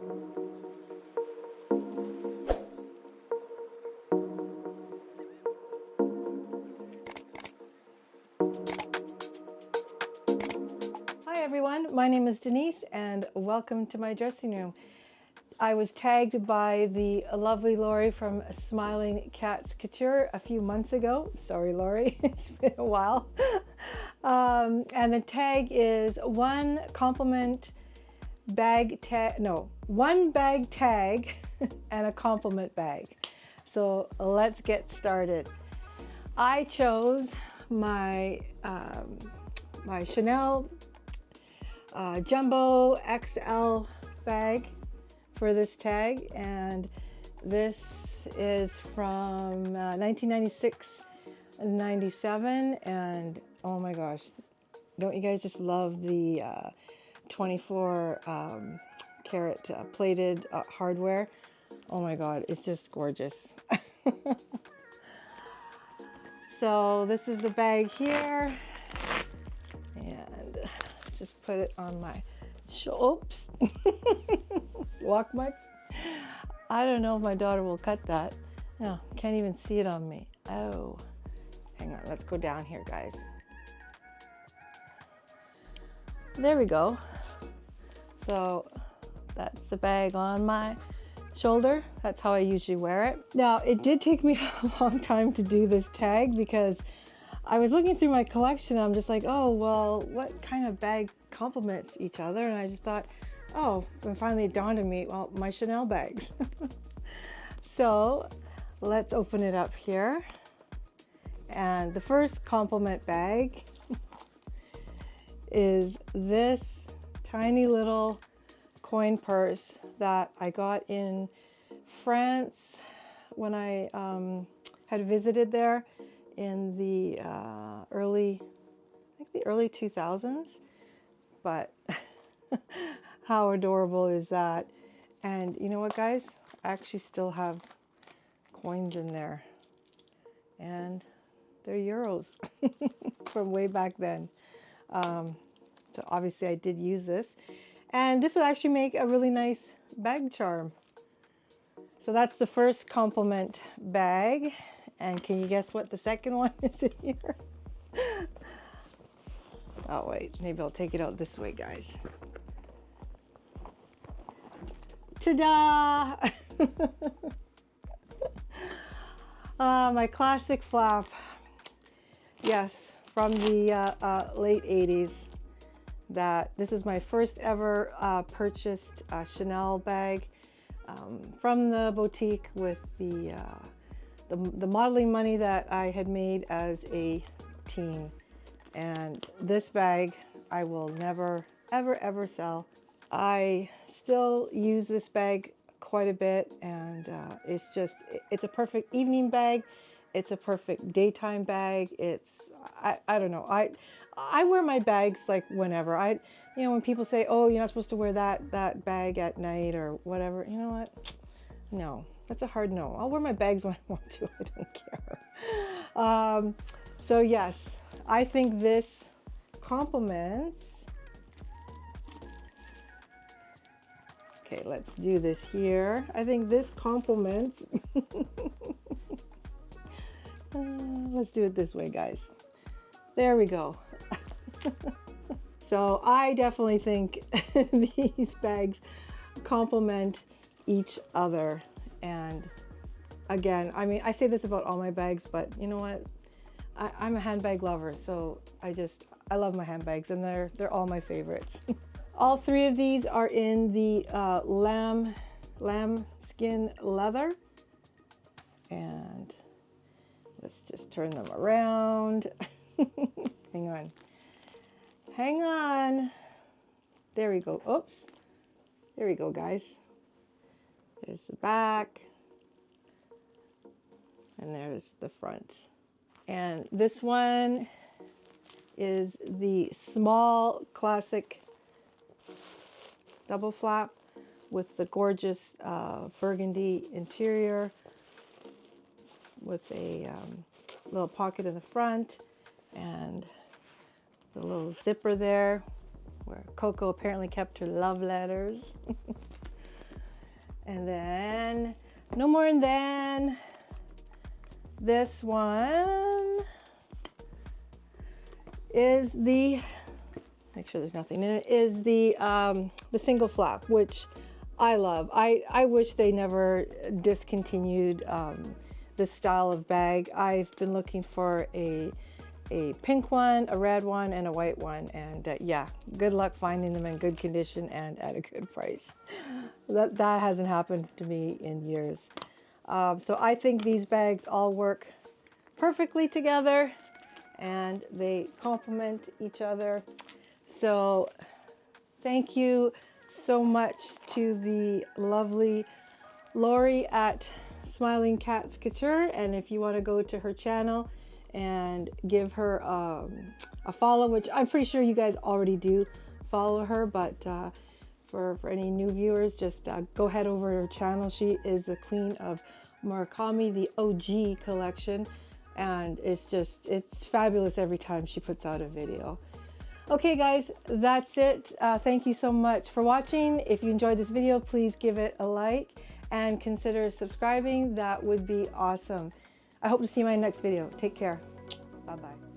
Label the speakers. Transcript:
Speaker 1: Hi everyone, my name is Denise and welcome to my dressing room. I was tagged by the lovely Lori from Smiling Cats Couture a few months ago. Sorry Lori, it's been a while. And the tag is one bag tag and a compliment bag. So let's get started. I chose my my Chanel Jumbo XL bag for this tag, and this is from 1996-97, and oh my gosh, don't you guys just love the 24 karat plated hardware? Oh my god, it's just gorgeous. So this is the bag here, and just put it on my oops. Walk much? I don't know if my daughter will cut that. No, can't even see it on me. Oh, hang on, let's go down here, guys. There we go. So that's the bag on my shoulder. That's how I usually wear it. Now, it did take me a long time to do this tag because I was looking through my collection. I'm just like, oh, well, what kind of bag complements each other? And I just thought, oh, and finally it dawned on me, well, my Chanel bags. So let's open it up here. And the first compliment bag is this tiny little coin purse that I got in France when I had visited there in the early 2000s. But how adorable is that? And you know what, guys? I actually still have coins in there, and they're euros from way back then. So obviously I did use this, and this would actually make a really nice bag charm. So that's the first compliment bag. And can you guess what the second one is in here? Oh wait, maybe I'll take it out this way, guys. Ta-da! My classic flap. Yes, from the late 80s. This is my first ever purchased Chanel bag from the boutique with the modeling money that I had made as a teen. And this bag I will never, ever, ever sell. I still use this bag quite a bit, and it's a perfect evening bag. It's a perfect daytime bag. I don't know. I wear my bags like whenever. When people say, oh, you're not supposed to wear that bag at night or whatever, you know what? No, that's a hard no. I'll wear my bags when I want to. I don't care. So yes, I think this complements. Okay, let's do this here. I think this complements. Let's do it this way, guys. There we go. So I definitely think these bags complement each other. And again, I mean, I say this about all my bags, but you know what? I'm a handbag lover, so I love my handbags, and they're all my favorites. All three of these are in the lamb skin leather. And let's just turn them around. Hang on. There we go. Oops. There we go, guys. There's the back. And there's the front. And this one is the small classic double flap with the gorgeous burgundy interior with a little pocket in the front and the little zipper there where Coco apparently kept her love letters. And then, no more and then. This one is the, make sure there's nothing in it, is the single flap, which I love. I wish they never discontinued this style of bag. I've been looking for a pink one, a red one, and a white one, and yeah, good luck finding them in good condition and at a good price. That hasn't happened to me in years. So I think these bags all work perfectly together and they complement each other. So thank you so much to the lovely Lori at Smiling Cats Couture, and if you want to go to her channel and give her a follow, which I'm pretty sure you guys already do follow her, but for any new viewers, just go head over to her channel. She is the queen of Murakami, the OG collection, and it's fabulous every time she puts out a video. Okay guys, that's it. Thank you so much for watching. If you enjoyed this video, please give it a like and consider subscribing. That would be awesome. I hope to see you in my next video. Take care. Bye-bye.